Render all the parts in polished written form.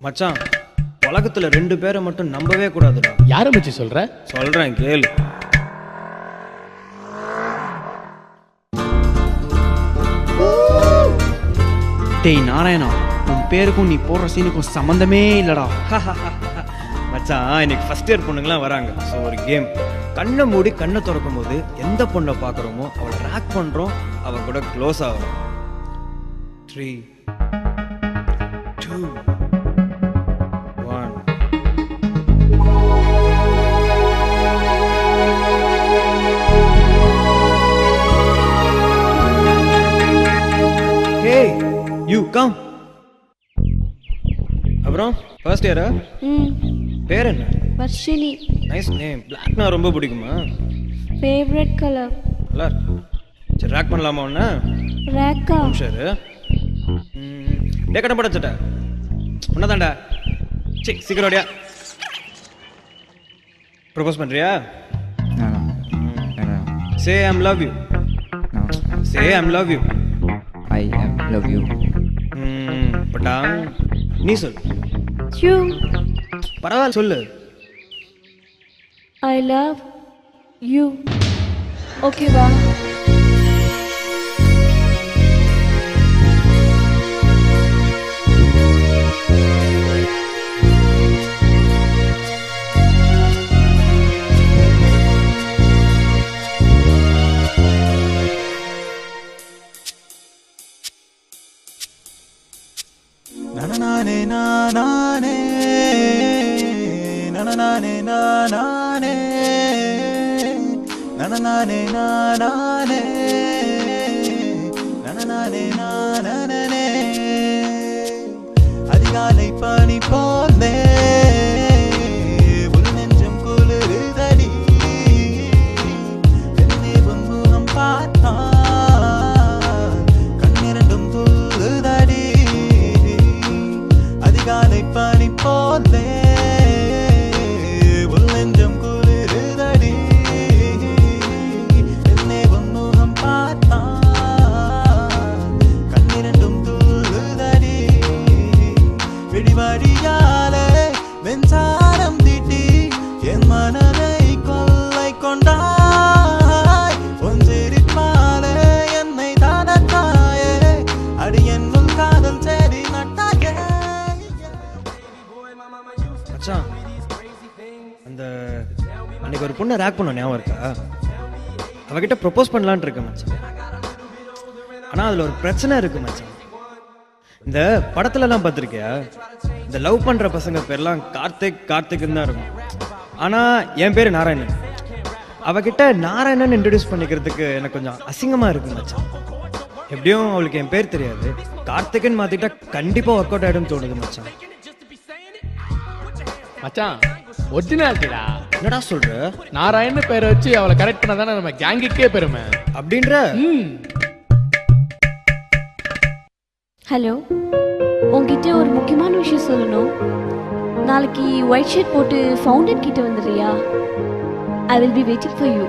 மச்சான், உலகத்துல 2 பேரை மட்டும் நம்பவே கூடாதுடா. யாரை மச்சி சொல்ற? சொல்றேன் கேளு. டேய் நாராயணா, உன் பேருக்கும் நீ போடுற சீனுக்கும் சம்மந்தமே இல்லடா. மச்சான், இன்னைக்கு ஃபர்ஸ்ட் இயர் பொண்ணுங்களாம் வராங்க. ஸோ ஒரு கேம். கண்ணை மூடி கண்ணை திறக்கும் போது எந்த பொண்ணை பார்க்குறோமோ அவளை ரேக் பண்ணுறோம், அவ கூட க்ளோஸ் ஆகிறோம். 3 2 1. Hey, you come. அப்புறம் ஃபர்ஸ்ட் இயரா? பேர் என்ன? வர்ஷினி. Nice name. பிளாக்னா ரொம்ப பிடிக்குமா? Favourite colour. நல்லா இருக்கு. சரி, ரேக் பண்ணலாமா ஒன்று? ரேக்கா? சரி. டே கட்ட படச்சட்ட உன்னதாண்டா. சரி, சீக்கிரம் ஓடியா. ப்ரொபோஸ் பண்ணுறியா? Say I'm love you. Say I'm love you. I am love you. பட்டாங், நீ சொல்லு. யூ. பரவாயில்ல சொல்லு. I love you. ஓகேவா? nanane nanane nanane nanane nanane nanane nanane nanane அதிகாலை பனி போலே உள் நெஞ்சம் குளிருதடி என்னே முகம் பார்த்தான் கண்ணிரண்டும் துள்ளுதடி அதிகாலை பனி போலே உள் நெஞ்சம் குளிருதடி என்னே முகம் பார்த்தான் கண்ணிரண்டும் துள்ளுதடி வெடிவடியாலே வெஞ்சாரம் தீட்டி என் மனதை கொள்ளை கொண்டாய் ஒன்றிருப்பாலே என்னை தானத்தாயே அடியன் உன் காதல் செடி நட்டாயே. மச்சான், அந்த அன்னைக்கு ஒரு பொண்ணை ரேக் பண்ண ஞாபகம் இருக்கா? அவகிட்ட ப்ரொபோஸ் பண்ணலான்னு இருக்கேன் மச்சான். ஆனால் அதில் ஒரு பிரச்சனை இருக்கு மச்சான். இந்த படத்துலலாம் பார்த்துருக்கியா? இந்த லவ் பண்ணுற பசங்க பேர்லாம் கார்த்திக்னு தான் இருக்கும். ஆனால் என் பேர் நாராயணன். அவகிட்ட நாராயணன் இன்ட்ரடியூஸ் பண்ணிக்கிறதுக்கு எனக்கு கொஞ்சம் அசிங்கமாக இருக்கு மச்சான். எப்படியும் அவளுக்கு என் பேர் தெரியாது. கார்த்திக்னு மாற்றிட்டா கண்டிப்பாக ஒர்க் அவுட் ஆகிடும் தோணுது மச்சான். மச்சான், ஒரிஜினாலிட்டிடா. என்னடா சொல்ற? நாராயணன் பேரை வச்சு அவளை கரெக்ட் பண்ண தானே நம்ம கேங்குக்கே பெருமை அப்படின்ற? ஹலோ, உங்ககிட்ட ஒரு முக்கியமான விஷயம் சொல்லணும். நாளைக்கு ஒயிட் ஷர்ட் போட்டு ஃபவுண்டன் கிட்ட வந்துடுறியா? I will be waiting for you.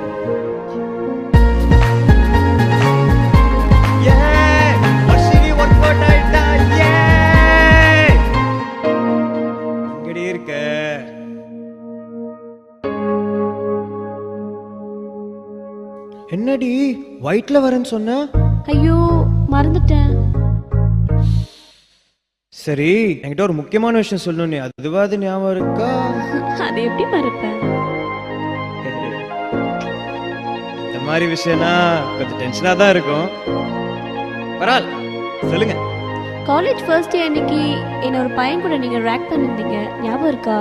எங்கடி இருக்க? என்னடி ஒயிட்ல வரேன்னு சொன்ன? ஐயோ, மறந்துட்டேன். சரி, என்கிட்ட ஒரு முக்கியமான விஷயம் சொல்லணும். அதுவாது ஞாபகம் இருக்கா? அதை எப்படி மறப்பேன்? இந்த மாதிரி விஷயம்னா கொஞ்சம் டென்ஷனா தான் இருக்கும். பரவாயில்ல, சொல்லுங்க. காலேஜ் ஃபர்ஸ்ட் இயர் அன்னைக்கு என்ன ஒரு பையன் கூட நீங்க ரேக் பண்ணிருந்தீங்க, ஞாபகம் இருக்கா?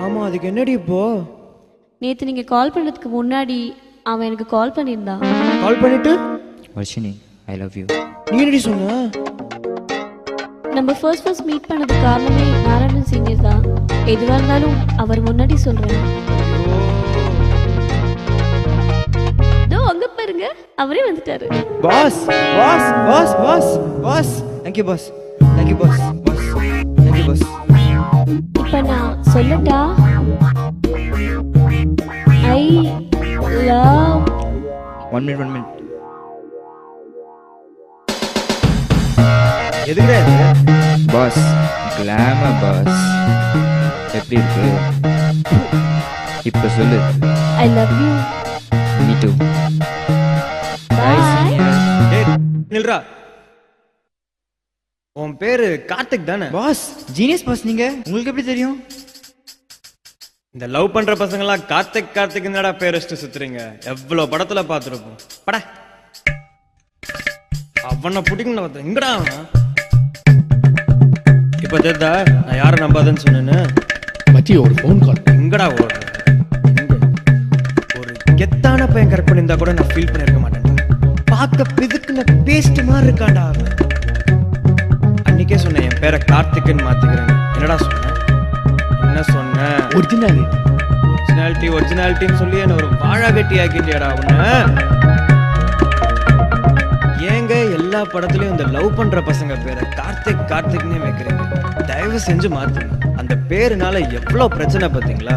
ஆமா, அதுக்கு என்னடி இப்போ? நேத்து நீங்க கால் பண்ணதுக்கு முன்னாடி அவன் எனக்கு கால் பண்ணியிருந்தான். கால் பண்ணிட்டு Varshini, I love you. நீ என்னடி சொன்ன? நம்ம ஃபர்ஸ்ட் மீட் பண்ணதுக்கு காரணமே நாராயணன் சீனியர் தான். எதுவாக இருந்தாலும் அவர் முன்னாடி சொல்றேன். இதோ அங்க பாருங்க, அவரே வந்துட்டாரு. Boss boss boss boss boss thank you boss. Thank you boss. Boss thank you boss. இப்ப நான் சொல்லட்டா? I love. 1 minute. எதுக்குடா இது? Boss, கிளாமர் பாஸ் எப்படி இருக்கு இப்போ சொல்லு. I love you. Me too. Bye. டேய் நில்றா. உன் பேரு கார்த்திக் தானே? பாஸ் ஜீனியஸ் பாஸ் நீங்க, உங்களுக்கு எப்படி தெரியும்? இந்த லவ் பண்ற பசங்களாம் கார்த்திக் கார்த்திக் என்னடா பேர் வச்சுட்டு சுத்துறீங்க? எவ்வளவு படத்துல பாத்துருப்போம். பட அவனை பிடிக்கும் பார்த்தேன். எங்கடா அவனா? இப்ப தெரிதா நான் யாரை நம்பாதன்னு சொன்னேன்னு? மச்சி ஒரு ஃபோன் கால். எங்கடா ஓடுற? எங்க? ஒரு கெத்தான பையன் கரெக்ட் பண்ணியிருந்தா கூட நான் ஃபீல் பண்ணிருக்க மாட்டேன். பார்க்க பிதுக்குன பேஸ்ட் மாதிரி இருக்காண்டா அவன். அன்னைக்கே சொன்னேன் என் பேரை கார்த்திக்னு மாத்திக்கிறேன். என்னடா சொன்ன? என்ன சொன்ன? ஒரிஜினாலிட்டின்னு சொல்லி என்ன ஒரு வாழா கட்டி ஆக்கிட்டியாடா உன்ன. ஏங்க எல்லா படத்துலயும் இந்த லவ் பண்ற பசங்க பேரை கார்த்திக் கார்த்திக்னே வைக்கிறீங்க? தயவு செஞ்சு மாத்துங்க. அந்த பேருனால எவ்வளவு பிரச்சனை பாத்தீங்களா?